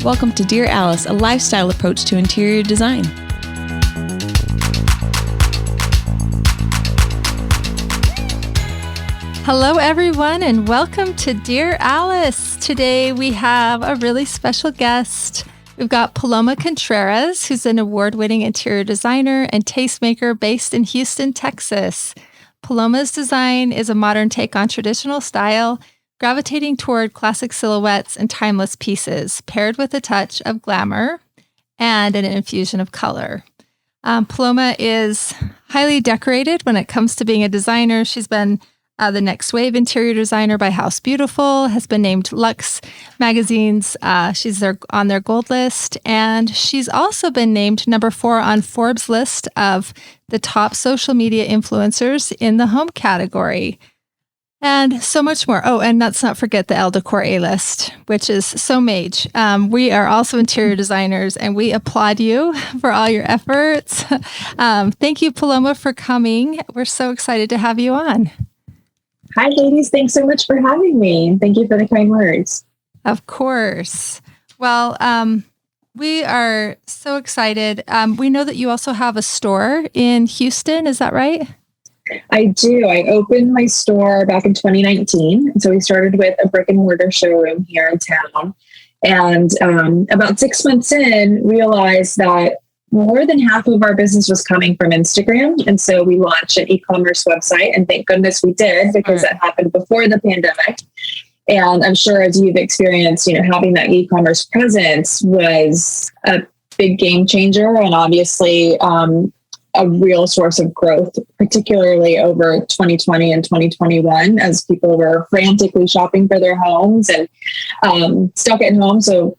Welcome to Dear Alice, a lifestyle approach to interior design. Hello, everyone, and welcome to Dear Alice. Today we have a really special guest. We've got Paloma Contreras, who's an award-winning interior designer and tastemaker based in Houston, Texas. Paloma's design is a modern take on traditional style, gravitating toward classic silhouettes and timeless pieces, paired with a touch of glamour and an infusion of color. Paloma is highly decorated when it comes to being a designer. She's been the Next Wave Interior Designer by House Beautiful, has been named Luxe Magazine's. She's on their gold list, and she's also been named number 4 on Forbes' list of the top social media influencers in the home category. And so much more. Oh, and let's not forget the Elle Decor A-list, which is so mage. We are also interior designers, and we applaud you for all your efforts. Thank you, Paloma, for coming. We're so excited to have you on. Hi, ladies. Thanks so much for having me. Thank you for the kind words. Of course. Well, we are so excited. We know that you also have a store in Houston. Is that right? I do. I opened my store back in 2019. So we started with a brick and mortar showroom here in town. And about 6 months in, realized that more than half of our business was coming from Instagram. And so we launched an e-commerce website, and thank goodness we did, because that happened before the pandemic. And I'm sure, as you've experienced, having that e-commerce presence was a big game changer, and obviously a real source of growth, particularly over 2020 and 2021, as people were frantically shopping for their homes and stuck at home. So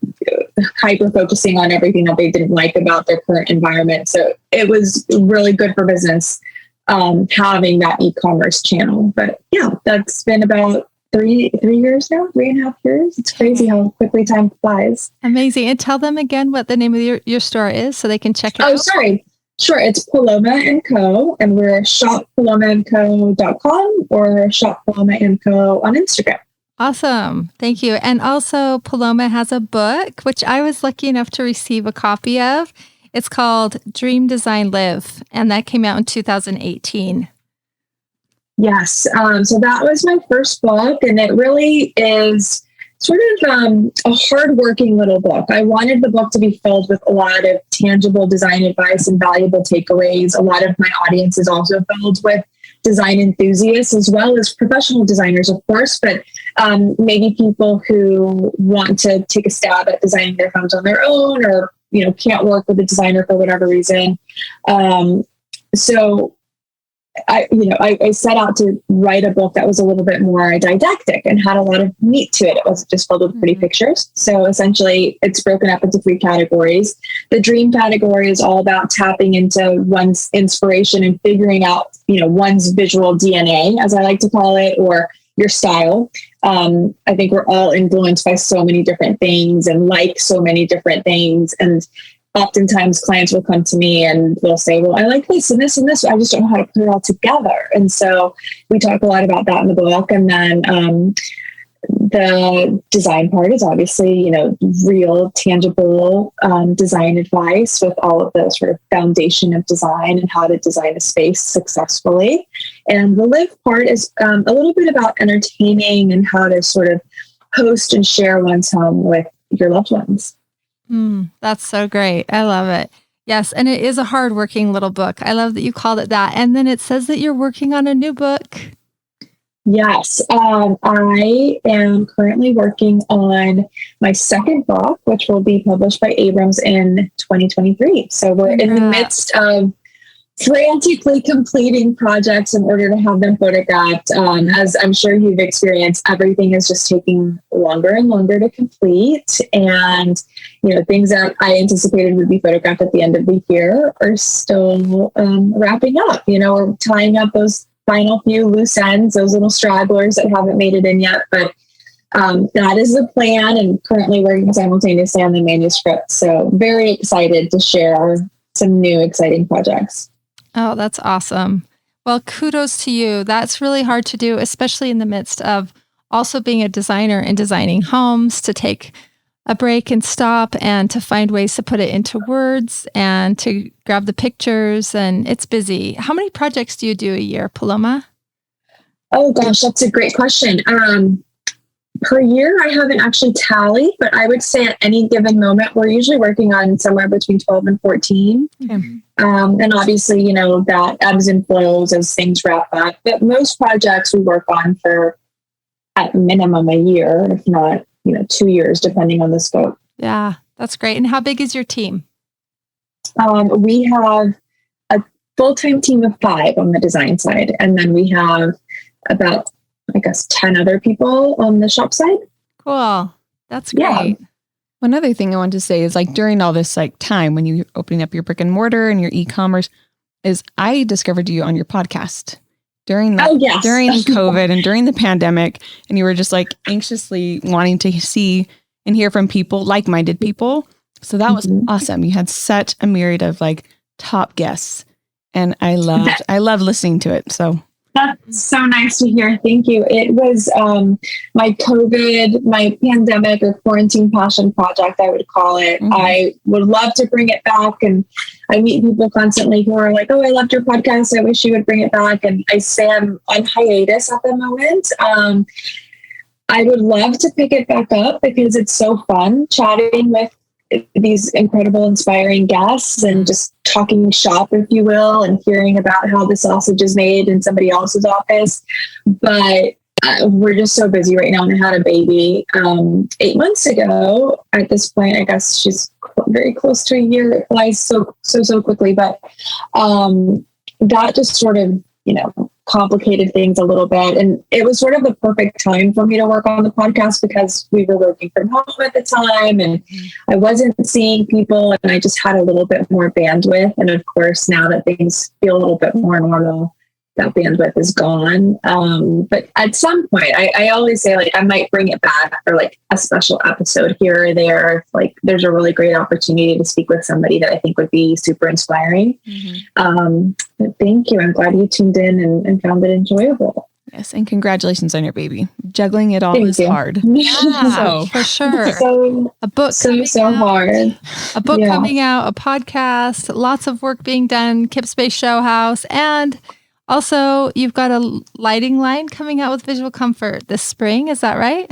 hyper focusing on everything that they didn't like about their current environment. So it was really good for business having that e-commerce channel. But yeah, that's been about 3 years now, 3.5 years. It's crazy how quickly time flies. Amazing. And tell them again what the name of your store is so they can check it out. Oh, sorry. Sure. It's Paloma & Co. And we're shoppalomaandco.com or Shop Paloma & Co. on Instagram. Awesome. Thank you. And also Paloma has a book, which I was lucky enough to receive a copy of. It's called Dream Design Live, and that came out in 2018. Yes. So that was my first book, and it really is sort of a hardworking little book. I wanted the book to be filled with a lot of tangible design advice and valuable takeaways. A lot of my audience is also filled with design enthusiasts, as well as professional designers, of course, but maybe people who want to take a stab at designing their homes on their own, or can't work with a designer for whatever reason. So I set out to write a book that was a little bit more didactic and had a lot of meat to it. It wasn't just filled with pretty pictures. So essentially, it's broken up into 3 categories. The dream category is all about tapping into one's inspiration and figuring out, one's visual DNA, as I like to call it, or your style. I think we're all influenced by so many different things and like so many different things. And oftentimes clients will come to me and they'll say, well, I like this and this and this. I just don't know how to put it all together. And so we talk a lot about that in the book. And then the design part is obviously, real, tangible design advice with all of the sort of foundation of design and how to design a space successfully. And the live part is a little bit about entertaining and how to sort of host and share one's home with your loved ones. That's so great. I love it. Yes. And it is a hardworking little book. I love that you called it that. And then it says that you're working on a new book. Yes. I am currently working on my second book, which will be published by Abrams in 2023. So we're in the midst of frantically completing projects in order to have them photographed. As I'm sure you've experienced, everything is just taking longer and longer to complete. And, things that I anticipated would be photographed at the end of the year are still wrapping up. We're tying up those final few loose ends, those little stragglers that haven't made it in yet. But that is the plan, and currently working simultaneously on the manuscript. So very excited to share some new exciting projects. Oh, that's awesome. Well, kudos to you. That's really hard to do, especially in the midst of also being a designer and designing homes, to take a break and stop and to find ways to put it into words and to grab the pictures, and it's busy. How many projects do you do a year, Paloma? Oh gosh, that's a great question. Per year, I haven't actually tallied, but I would say at any given moment, we're usually working on somewhere between 12 and 14. Okay. And obviously, that ebbs and flows as things wrap up. But most projects we work on for at minimum a year, if not, 2 years, depending on the scope. Yeah, that's great. And how big is your team? We have a full-time team of 5 on the design side. And then we have about 10 other people on the shop side. Cool. That's great. Yeah. One other thing I wanted to say is during all this time when you're opening up your brick and mortar and your e-commerce is I discovered you on your podcast during that, during COVID and during the pandemic. And you were just anxiously wanting to see and hear from people, like-minded people. So that was awesome. You had such a myriad of top guests and I loved listening to it. So that's so nice to hear. Thank you. It was my pandemic or quarantine passion project, I would call it. Mm-hmm. I would love to bring it back. And I meet people constantly who are like, oh, I loved your podcast. I wish you would bring it back. And I say I'm on hiatus at the moment. I would love to pick it back up because it's so fun chatting with these incredible, inspiring guests and just talking shop, if you will, and hearing about how the sausage is made in somebody else's office. But we're just so busy right now. And I had a baby 8 months ago. At this point, I guess she's very close to a year. It flies so quickly. But that just sort of, complicated things a little bit. And it was sort of the perfect time for me to work on the podcast because we were working from home at the time and I wasn't seeing people and I just had a little bit more bandwidth. And of course, now that things feel a little bit more normal, that bandwidth is gone. But at some point, I always say I might bring it back for a special episode here or there. If, there's a really great opportunity to speak with somebody that I think would be super inspiring. Mm-hmm. But thank you. I'm glad you tuned in and found it enjoyable. Yes. And congratulations on your baby. Juggling it all is hard. Yeah, for sure. A book hard. A book coming out, a podcast, lots of work being done, Kips Bay Showhouse, and also, you've got a lighting line coming out with Visual Comfort this spring. Is that right?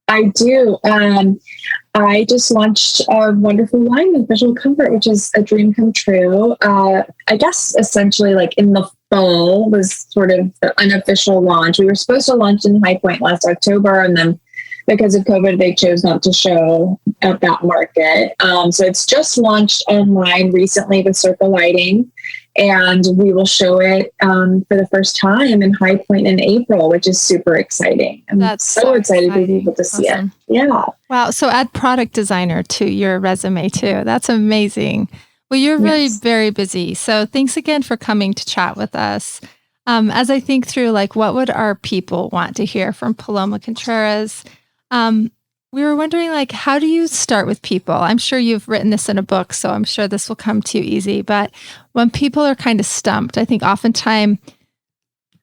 I do. I just launched a wonderful line with Visual Comfort, which is a dream come true. I guess essentially in the fall was sort of the unofficial launch. We were supposed to launch in High Point last October, and then because of COVID, they chose not to show at that market. So it's just launched online recently with Circle Lighting. And we will show it for the first time in High Point in April, which is super exciting. I'm so excited to be able to see it. Yeah. Wow. So add product designer to your resume too. That's amazing. Well, you're really very busy. So thanks again for coming to chat with us. As I think through what would our people want to hear from Paloma Contreras, we were wondering, how do you start with people? I'm sure you've written this in a book, so I'm sure this will come to you easy. But when people are kind of stumped, I think oftentimes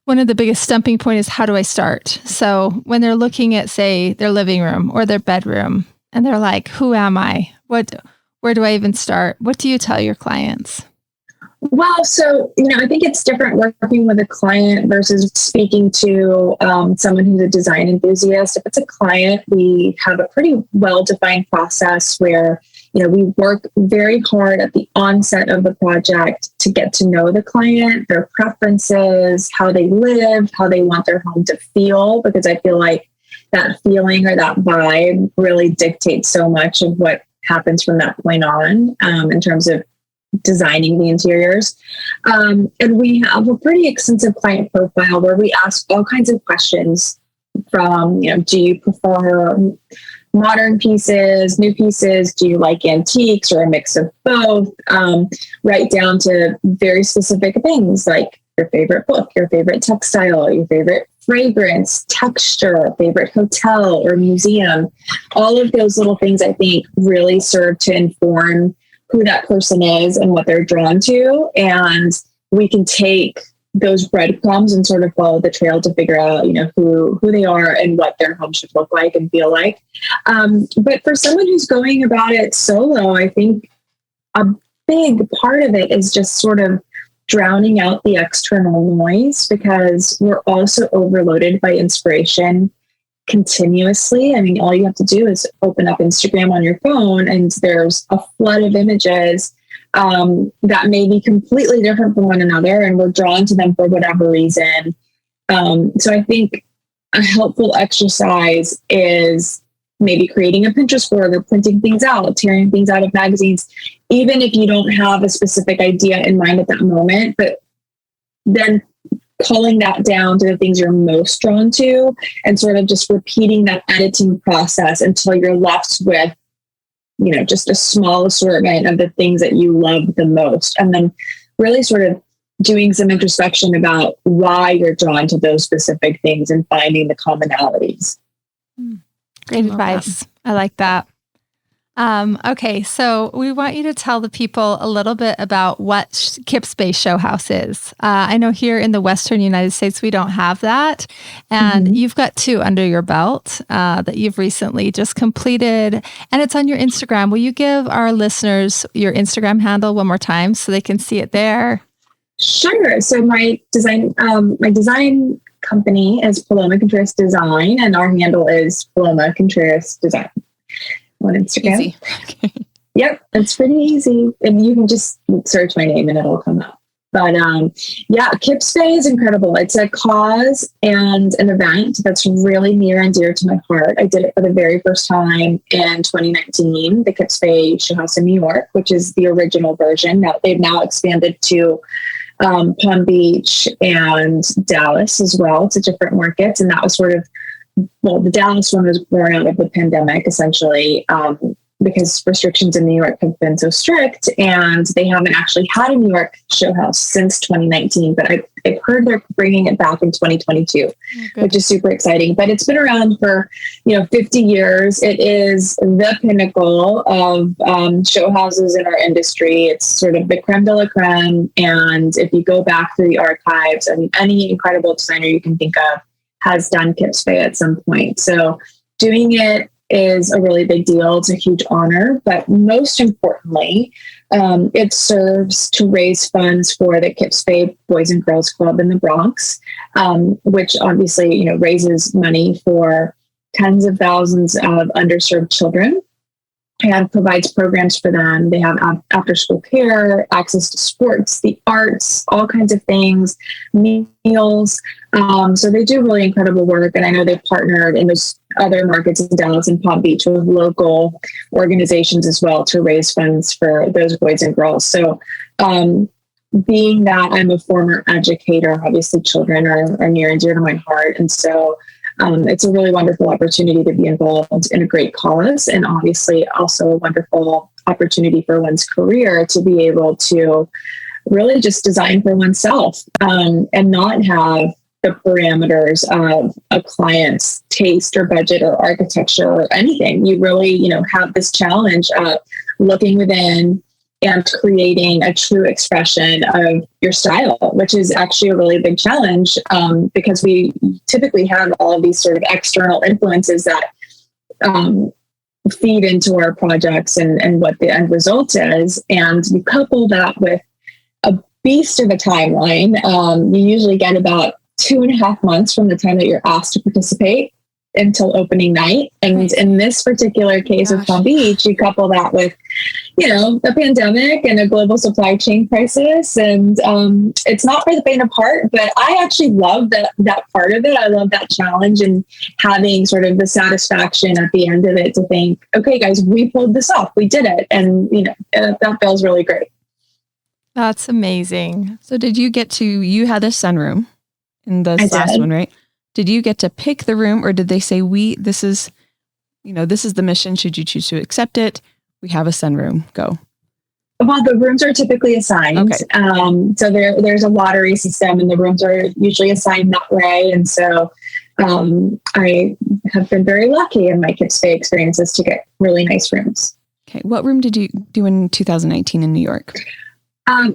one of the biggest stumping point is, how do I start? So when they're looking at, say, their living room or their bedroom, and they're like, who am I? Where do I even start? What do you tell your clients? Well, so, I think it's different working with a client versus speaking to someone who's a design enthusiast. If it's a client, we have a pretty well-defined process where, we work very hard at the onset of the project to get to know the client, their preferences, how they live, how they want their home to feel, because I feel like that feeling or that vibe really dictates so much of what happens from that point on in terms of designing the interiors. And we have a pretty extensive client profile where we ask all kinds of questions from, do you prefer modern pieces, new pieces? Do you like antiques or a mix of both? Right down to very specific things like your favorite book, your favorite textile, your favorite fragrance, texture, favorite hotel or museum. All of those little things, I think, really serve to inform who that person is and what they're drawn to. And we can take those breadcrumbs and sort of follow the trail to figure out, who they are and what their home should look like and feel like. But for someone who's going about it solo, I think a big part of it is just sort of drowning out the external noise, because we're also overloaded by inspiration continuously. I mean, all you have to do is open up Instagram on your phone and there's a flood of images that may be completely different from one another, and we're drawn to them for whatever reason. So I think a helpful exercise is maybe creating a Pinterest board or printing things out, tearing things out of magazines, even if you don't have a specific idea in mind at that moment, but then culling that down to the things you're most drawn to and sort of just repeating that editing process until you're left with, just a small assortment of the things that you love the most. And then really sort of doing some introspection about why you're drawn to those specific things and finding the commonalities. Great advice. I like that. Okay, so we want you to tell the people a little bit about what Kips Bay Showhouse is. I know here in the Western United States, we don't have that. And you've got 2 under your belt that you've recently just completed. And it's on your Instagram. Will you give our listeners your Instagram handle one more time so they can see it there? Sure. So my design company is Paloma Contreras Design, and our handle is Paloma Contreras Design on Instagram. Easy. Okay. Yep, it's pretty easy, and you can just search my name and it'll come up. But Kips Bay is incredible. It's a cause and an event that's really near and dear to my heart. I did it for the very first time in 2019, the Kips Bay Showhouse in New York, which is the original version. Now they've expanded to Palm Beach and Dallas as well, to different markets. And that was sort of, the Dallas one was born out of the pandemic, essentially, because restrictions in New York have been so strict, and they haven't actually had a New York show house since 2019. But I've heard they're bringing it back in 2022, which is super exciting. But it's been around for 50 years. It is the pinnacle of show houses in our industry. It's sort of the creme de la creme. And if you go back through the archives, I mean, any incredible designer you can think of has done Kips Bay at some point. So doing it is a really big deal. It's a huge honor, but most importantly, it serves to raise funds for the Kips Bay Boys and Girls Club in the Bronx, which obviously, raises money for tens of thousands of underserved children and provides programs for them. They have after school care, access to sports, the arts, all kinds of things, meals. So they do really incredible work. And I know they've partnered in those other markets in Dallas and Palm Beach with local organizations as well to raise funds for those boys and girls. So being that I'm a former educator, obviously children are near and dear to my heart. And so it's a really wonderful opportunity to be involved in a great cause, and obviously also a wonderful opportunity for one's career to be able to really just design for oneself and not have the parameters of a client's taste or budget or architecture or anything. You really, have this challenge of looking within and creating a true expression of your style, which is actually a really big challenge because we typically have all of these sort of external influences that feed into our projects and what the end result is. And you couple that with a beast of a timeline. You usually get about 2.5 months from the time that you're asked to participate until opening night. And in this particular case of Palm Beach, you couple that with, a pandemic and a global supply chain crisis. And it's not for the faint of heart, but I actually love that part of it. I love that challenge and having sort of the satisfaction at the end of it to think, okay, guys, we pulled this off. We did it. And, that feels really great. That's amazing. So did you you had a sunroom in the last one, right? Did you get to pick the room, or did they say, this is the mission, should you choose to accept it? We have a sunroom, go. Well, the rooms are typically assigned. Okay. So there's a lottery system, and the rooms are usually assigned that way. And so I have been very lucky in my Kips Bay experiences to get really nice rooms. Okay. What room did you do in 2019 in New York?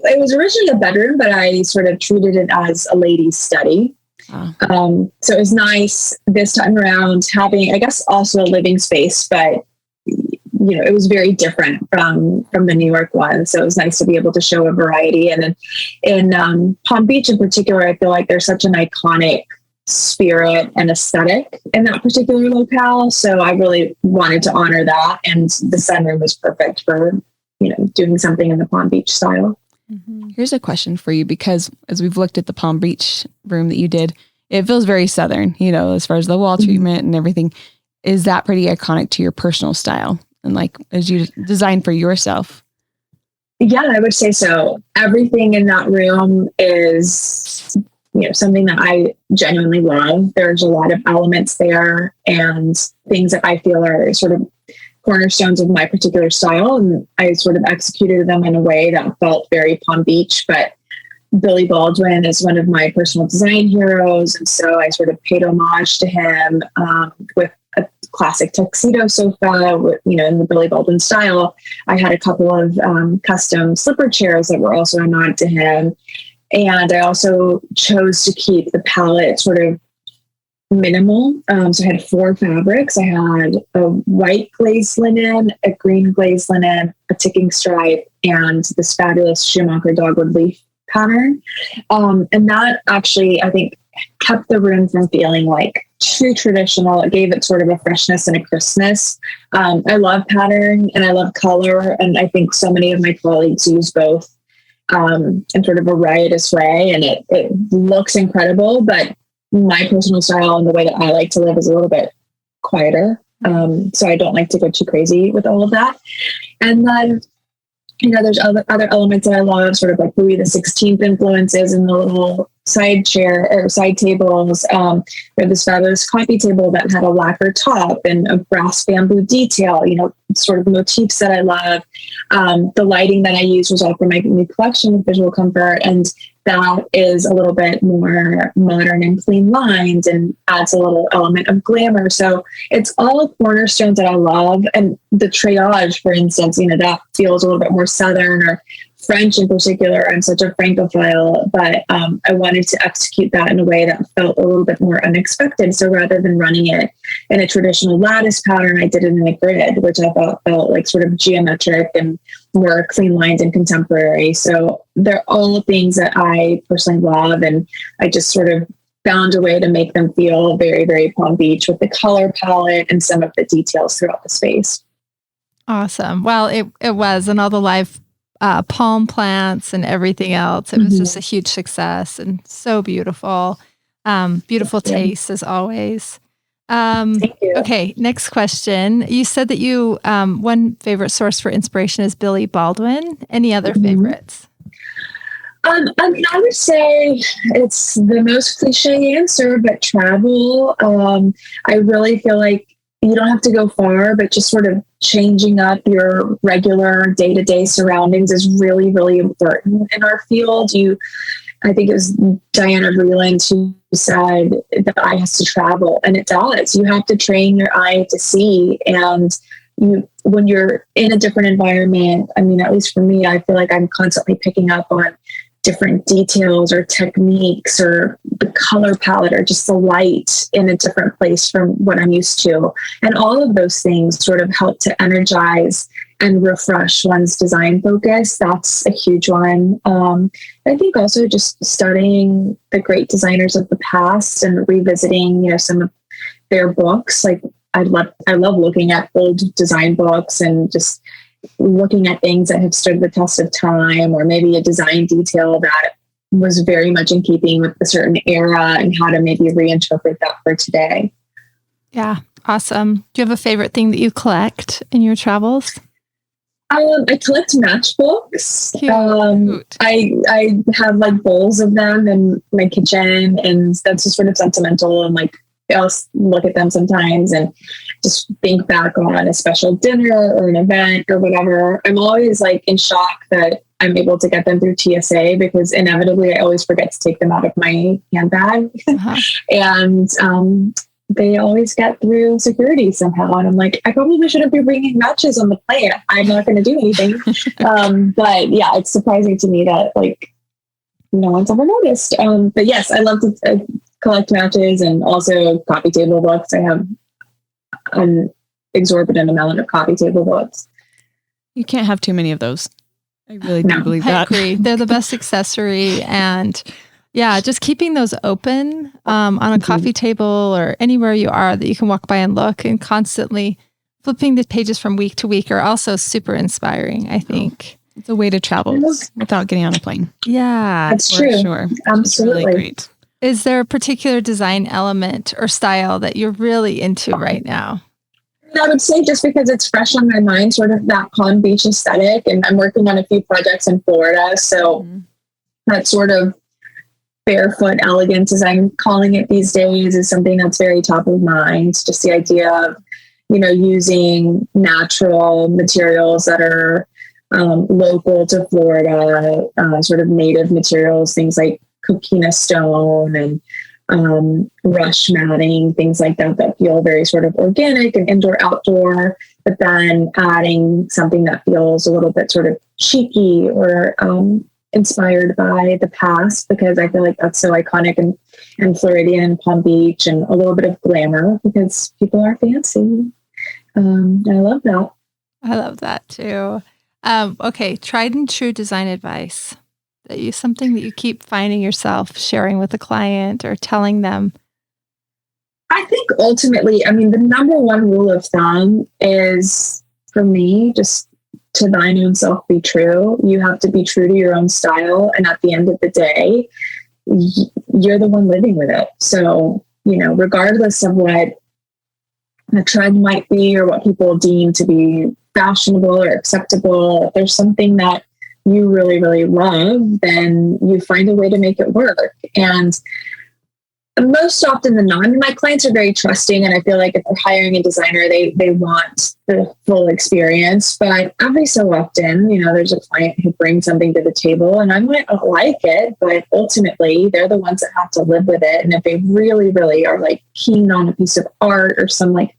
It was originally a bedroom, but I sort of treated it as a lady's study. So it was nice this time around having, I guess, also a living space, but it was very different from the New York one. So it was nice to be able to show a variety. And then in Palm Beach in particular, I feel like there's such an iconic spirit and aesthetic in that particular locale. So I really wanted to honor that. And the sunroom was perfect for, doing something in the Palm Beach style. Mm-hmm. Here's a question for you, because as we've looked at the Palm Beach room that you did, it feels very Southern, as far as the wall treatment and everything. Is that pretty iconic to your personal style? And like, as you design for yourself? Yeah, I would say so. Everything in that room is, something that I genuinely love. There's a lot of elements there and things that I feel are sort of cornerstones of my particular style. And I sort of executed them in a way that felt very Palm Beach, but Billy Baldwin is one of my personal design heroes. And so I sort of paid homage to him with a classic tuxedo sofa, in the Billy Baldwin style. I had a couple of custom slipper chairs that were also a nod to him. And I also chose to keep the palette sort of minimal. So I had 4 fabrics. I had a white glazed linen, a green glazed linen, a ticking stripe, and this fabulous Schumacher dogwood leaf pattern. And that actually, I think, kept the room from feeling like too traditional. It gave it sort of a freshness and a crispness. I love pattern and I love color. And I think so many of my colleagues use both in sort of a riotous way. And it looks incredible, but my personal style and the way that I like to live is a little bit quieter. So I don't like to go too crazy with all of that. And then, there's other elements that I love, sort of like Louis XVI influences in the little side chair or side tables. We had this fabulous coffee table that had a lacquer top and a brass bamboo detail, sort of motifs that I love. The lighting that I used was all for my new collection of Visual Comfort. And that is a little bit more modern and clean lined and adds a little element of glamour. So it's all cornerstones that I love. And the triage, for instance, that feels a little bit more Southern or French in particular. I'm such a Francophile, but I wanted to execute that in a way that felt a little bit more unexpected. So rather than running it in a traditional lattice pattern, I did it in a grid, which I thought felt like sort of geometric and more clean lines and contemporary. So they're all things that I personally love. And I just sort of found a way to make them feel very, very Palm Beach with the color palette and some of the details throughout the space. Awesome. Well, it was, and all the live palm plants and everything else. It was just a huge success and so beautiful. Beautiful taste as always. Thank you. Okay, next question. You said that you one favorite source for inspiration is Billy Baldwin. Any other favorites? I would say it's the most cliche answer, but travel. I really feel like you don't have to go far, but just sort of changing up your regular day-to-day surroundings is really, really important in our field. I think it was Diana Vreeland who said the eye has to travel, and it does. You have to train your eye to see. And when you're in a different environment, I mean, at least for me, I feel like I'm constantly picking up on different details or techniques or the color palette or just the light in a different place from what I'm used to. And all of those things sort of help to energize and refresh one's design focus. That's a huge one. I think also just studying the great designers of the past and revisiting, some of their books. Like I love looking at old design books and just looking at things that have stood the test of time, or maybe a design detail that was very much in keeping with a certain era and how to maybe reinterpret that for today. Yeah. Awesome. Do you have a favorite thing that you collect in your travels? I collect matchbooks. I have like bowls of them in my kitchen, and that's just sort of sentimental. And like I'll look at them sometimes and just think back on a special dinner or an event or whatever. I'm always like in shock that I'm able to get them through TSA, because inevitably I always forget to take them out of my handbag. And they always get through security somehow. And I'm like, I probably shouldn't be bringing matches on the plane. I'm not going to do anything. But yeah, it's surprising to me that like no one's ever noticed. But yes, I love to collect matches and also coffee table books. I have an exorbitant amount of coffee table books. You can't have too many of those. I really do believe that. I agree. They're the best accessory. And yeah, just keeping those open on a coffee table or anywhere you are that you can walk by and look, and constantly flipping the pages from week to week are also super inspiring, I think. It's a way to travel without getting on a plane. Yeah. That's true. Sure. Absolutely. It's really great. Is there a particular design element or style that you're really into right now? I would say just because it's fresh on my mind, sort of that Palm Beach aesthetic, and I'm working on a few projects in Florida. So that sort of barefoot elegance, as I'm calling it these days, is something that's very top of mind. Just the idea of, using natural materials that are local to Florida, sort of native materials, things like coquina stone and rush matting, things like that feel very sort of organic and indoor outdoor, but then adding something that feels a little bit sort of cheeky or inspired by the past, because I feel like that's so iconic and Floridian and Palm Beach, and a little bit of glamour because people are fancy. I love that. I love that too. Okay, tried and true design advice. Something that you keep finding yourself sharing with a client or telling them? I think ultimately, the number one rule of thumb is, for me, just to thine own self be true. You have to be true to your own style. And at the end of the day, you're the one living with it. So, regardless of what the trend might be or what people deem to be fashionable or acceptable, if there's something that you really, really love, then you find a way to make it work. And most often than not, my clients are very trusting, and I feel like if they're hiring a designer, they want the full experience. But every so often, there's a client who brings something to the table and I might not like it, but ultimately they're the ones that have to live with it. And if they really, really are like keen on a piece of art or some like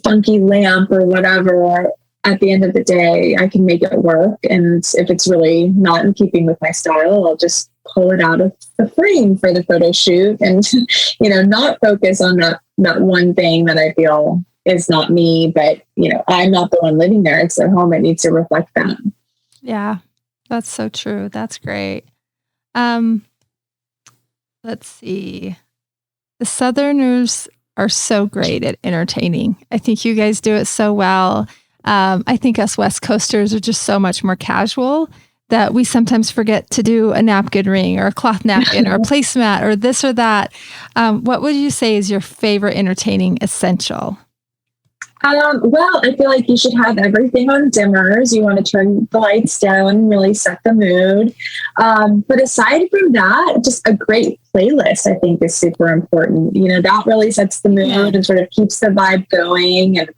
funky lamp or whatever, at the end of the day, I can make it work. And if it's really not in keeping with my style, I'll just pull it out of the frame for the photo shoot and, not focus on that one thing that I feel is not me, but, I'm not the one living there. It's their home. It needs to reflect that. Yeah, that's so true. That's great. Let's see. The Southerners are so great at entertaining. I think you guys do it so well. I think us West Coasters are just so much more casual that we sometimes forget to do a napkin ring or a cloth napkin or a placemat or this or that. What would you say is your favorite entertaining essential? Well, I feel like you should have everything on dimmers. You want to turn the lights down and really set the mood. But aside from that, just a great playlist, I think, is super important. That really sets the mood and sort of keeps the vibe going. And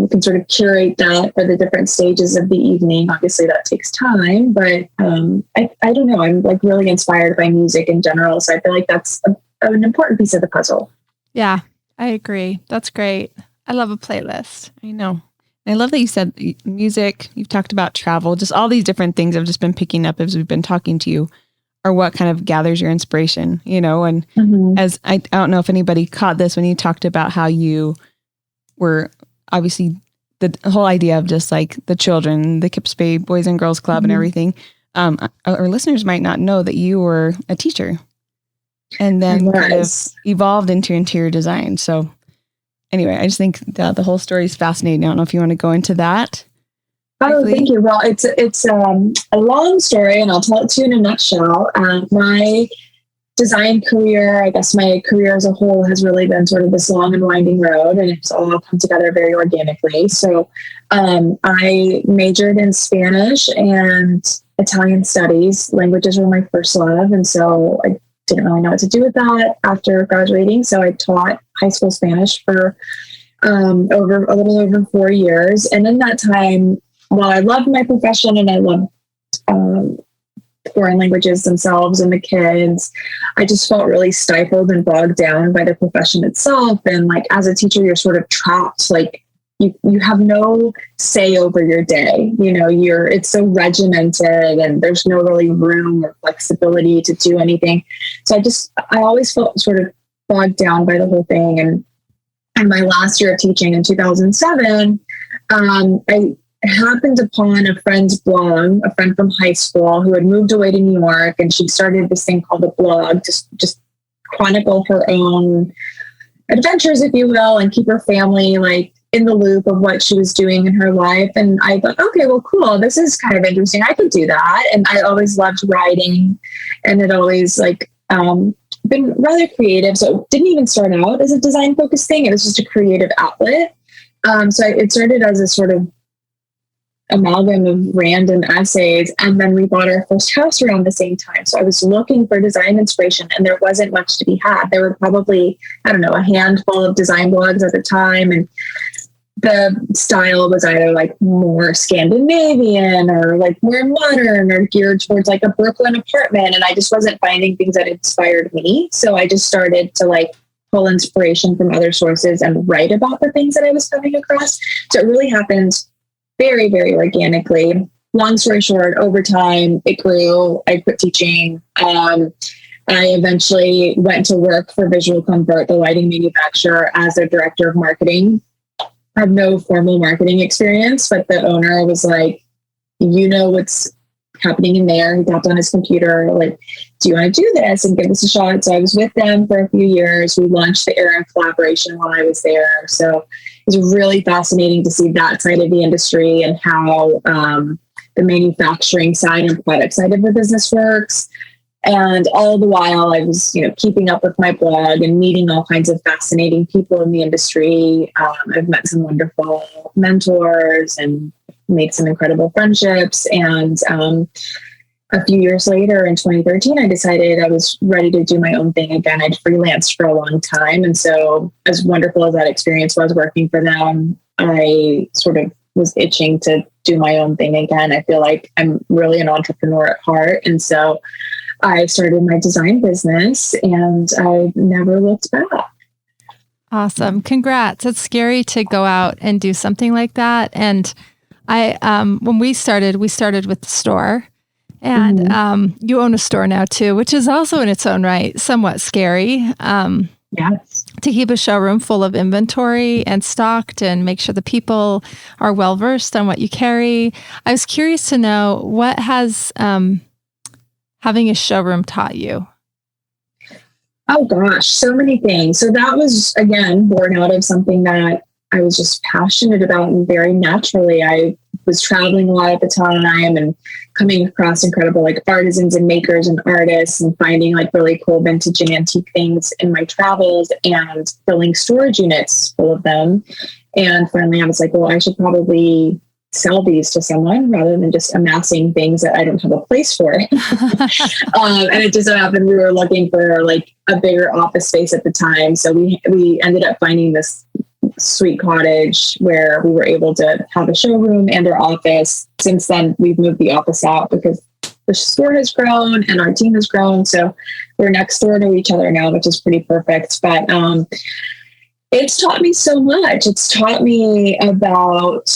you can sort of curate that for the different stages of the evening. Obviously, that takes time. But I don't know. I'm like really inspired by music in general. So I feel like that's an important piece of the puzzle. Yeah, I agree. That's great. I love a playlist. I know. I love that you said music. You've talked about travel, just all these different things I've just been picking up as we've been talking to you are what kind of gathers your inspiration, and as I don't know if anybody caught this when you talked about how you were obviously the whole idea of just like the children, the Kips Bay Boys and Girls Club and everything. Our listeners might not know that you were a teacher and then kind of evolved into interior design. So anyway, I just think the whole story is fascinating. I don't know if you want to go into that. Oh, thank you. Well, it's a long story, and I'll tell it to you in a nutshell. My design career, I guess my career as a whole, has really been sort of this long and winding road, and it's all come together very organically. So I majored in Spanish and Italian studies. Languages were my first love, and so I didn't really know what to do with that after graduating. So I taught high school Spanish for a little over 4 years. And in that time, while I loved my profession and I loved foreign languages themselves and the kids. I just felt really stifled and bogged down by the profession itself. And like, as a teacher, you're sort of trapped. Like you have no say over your day. You know, it's so regimented and there's no really room or flexibility to do anything. So I always felt sort of bogged down by the whole thing. And in my last year of teaching in 2007, I happened upon a friend's blog, a friend from high school who had moved away to New York, and she started this thing called a blog to just chronicle her own adventures, if you will, and keep her family like in the loop of what she was doing in her life. And I thought, okay, well, cool. This is kind of interesting. I could do that. And I always loved writing, and it always like been rather creative. So it didn't even start out as a design focused thing. It was just a creative outlet. So it started as a sort of amalgam of random essays, and then we bought our first house around the same time. So I was looking for design inspiration, and there wasn't much to be had. There were probably, I don't know, a handful of design blogs at the time, and the style was either like more Scandinavian or like more modern or geared towards like a Brooklyn apartment, and I just wasn't finding things that inspired me. So I just started to like pull inspiration from other sources and write about the things that I was coming across. So it really happened very, very organically. Long story short, over time, it grew. I quit teaching. I eventually went to work for Visual Comfort, the lighting manufacturer, as their director of marketing. I have no formal marketing experience, but the owner was like, you know what's happening in there. He tapped on his computer, like, do you want to do this and give this a shot? So I was with them for a few years. We launched the Era collaboration while I was there. So it was really fascinating to see that side of the industry and how the manufacturing side and product side of the business works. And all the while I was, keeping up with my blog and meeting all kinds of fascinating people in the industry. I've met some wonderful mentors and made some incredible friendships. And a few years later in 2013, I decided I was ready to do my own thing again. I'd freelanced for a long time. And so as wonderful as that experience was working for them, I sort of was itching to do my own thing again. I feel like I'm really an entrepreneur at heart. And so I started my design business, and I never looked back. Awesome. Congrats. It's scary to go out and do something like that. And when we started with the store, and you own a store now too, which is also in its own right somewhat scary. Yes. To keep a showroom full of inventory and stocked and make sure the people are well versed on what you carry. I was curious to know, what has having a showroom taught you? Oh gosh, so many things. So that was, again, born out of something that I was just passionate about, and very naturally. I was traveling a lot at the time and coming across incredible like artisans and makers and artists, and finding like really cool vintage and antique things in my travels and filling storage units full of them. And finally I was like, well, I should probably sell these to someone rather than just amassing things that I don't have a place for. And it just so happened we were looking for like a bigger office space at the time. So we ended up finding this sweet cottage where we were able to have a showroom and our office. Since then, we've moved the office out because the store has grown and our team has grown. So we're next door to each other now, which is pretty perfect. But it's taught me so much. It's taught me about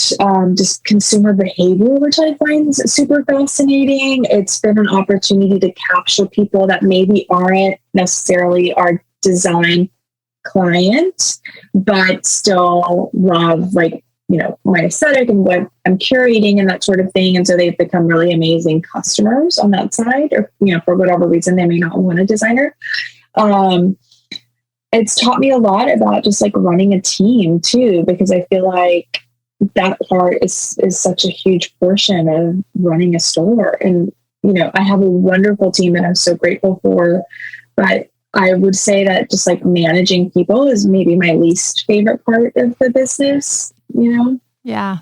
just consumer behavior, which I find super fascinating. It's been an opportunity to capture people that maybe aren't necessarily our design client, but still love my aesthetic and what I'm curating and that sort of thing. And so they've become really amazing customers on that side, or, for whatever reason, they may not want a designer. It's taught me a lot about just like running a team too, because I feel like that part is such a huge portion of running a store. And, I have a wonderful team that I'm so grateful for, but I would say that just like managing people is maybe my least favorite part of the business, Yeah.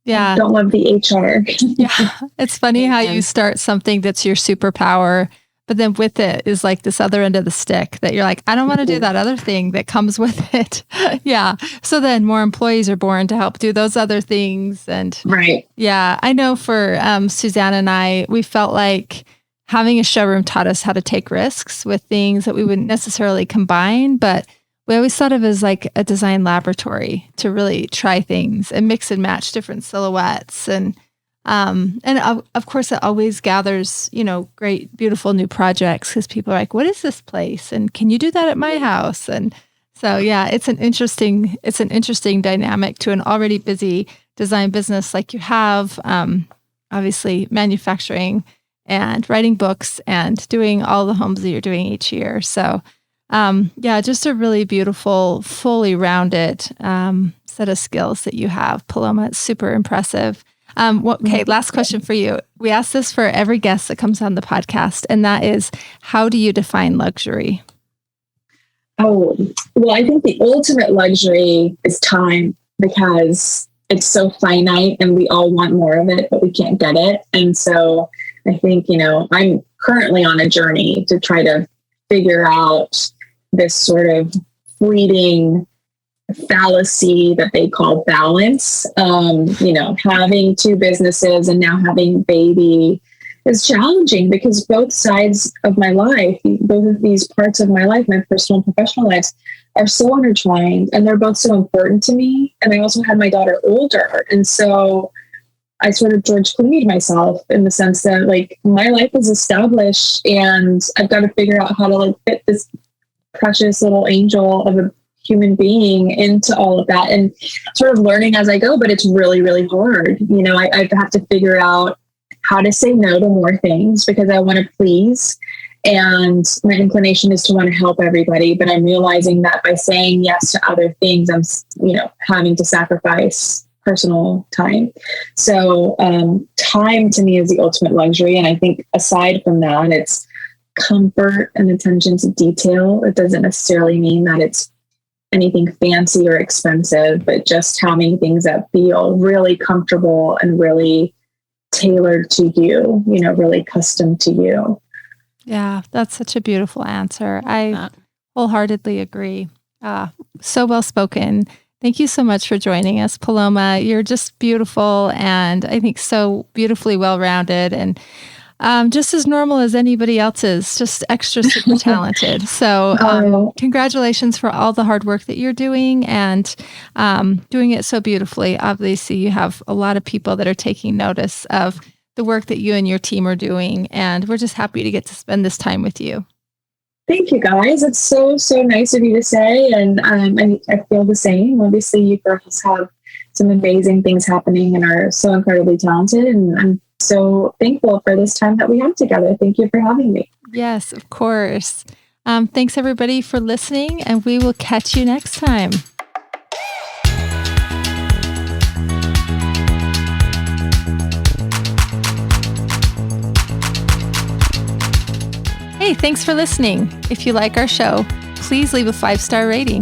I don't love the HR. Yeah. It's funny how you start something that's your superpower, but then with it is like this other end of the stick that you're like, I don't want to do that other thing that comes with it. Yeah. So then more employees are born to help do those other things. And right. Yeah, I know for Suzanne and I, we felt like having a showroom taught us how to take risks with things that we wouldn't necessarily combine, but we always thought of it as like a design laboratory to really try things and mix and match different silhouettes. And of course, it always gathers, great, beautiful new projects because people are like, what is this place? And can you do that at my house? And so, yeah, it's an interesting dynamic to an already busy design business like you have, obviously manufacturing and writing books and doing all the homes that you're doing each year. So, just a really beautiful, fully rounded set of skills that you have, Paloma. It's super impressive. Okay, last question for you. We ask this for every guest that comes on the podcast, and that is, how do you define luxury? Oh, well, I think the ultimate luxury is time, because it's so finite and we all want more of it, but we can't get it. And so I think, I'm currently on a journey to try to figure out this sort of fleeting fallacy that they call balance. Having two businesses and now having baby is challenging because both sides of my life, both of these parts of my life, my personal and professional lives, are so intertwined and they're both so important to me. And I also had my daughter older. And so I sort of George Clooney'd myself in the sense that like my life is established and I've got to figure out how to like fit this precious little angel of a human being into all of that, and sort of learning as I go, but it's really, really hard. I have to figure out how to say no to more things because I want to please. And my inclination is to want to help everybody, but I'm realizing that by saying yes to other things, I'm, having to sacrifice personal time. So time to me is the ultimate luxury. And I think aside from that, it's comfort and attention to detail. It doesn't necessarily mean that it's anything fancy or expensive, but just having things that feel really comfortable and really tailored to you, really custom to you. Yeah, that's such a beautiful answer. I wholeheartedly agree. So well spoken. Thank you so much for joining us, Paloma. You're just beautiful and I think so beautifully well-rounded and just as normal as anybody else is, just extra super talented. So congratulations for all the hard work that you're doing and doing it so beautifully. Obviously, you have a lot of people that are taking notice of the work that you and your team are doing. And we're just happy to get to spend this time with you. Thank you, guys. It's so, so nice of you to say. And I feel the same. Obviously, you girls have some amazing things happening and are so incredibly talented. And I'm so thankful for this time that we have together. Thank you for having me. Yes, of course. Thanks, everybody, for listening. And we will catch you next time. Hey, thanks for listening. If you like our show, please leave a 5-star rating.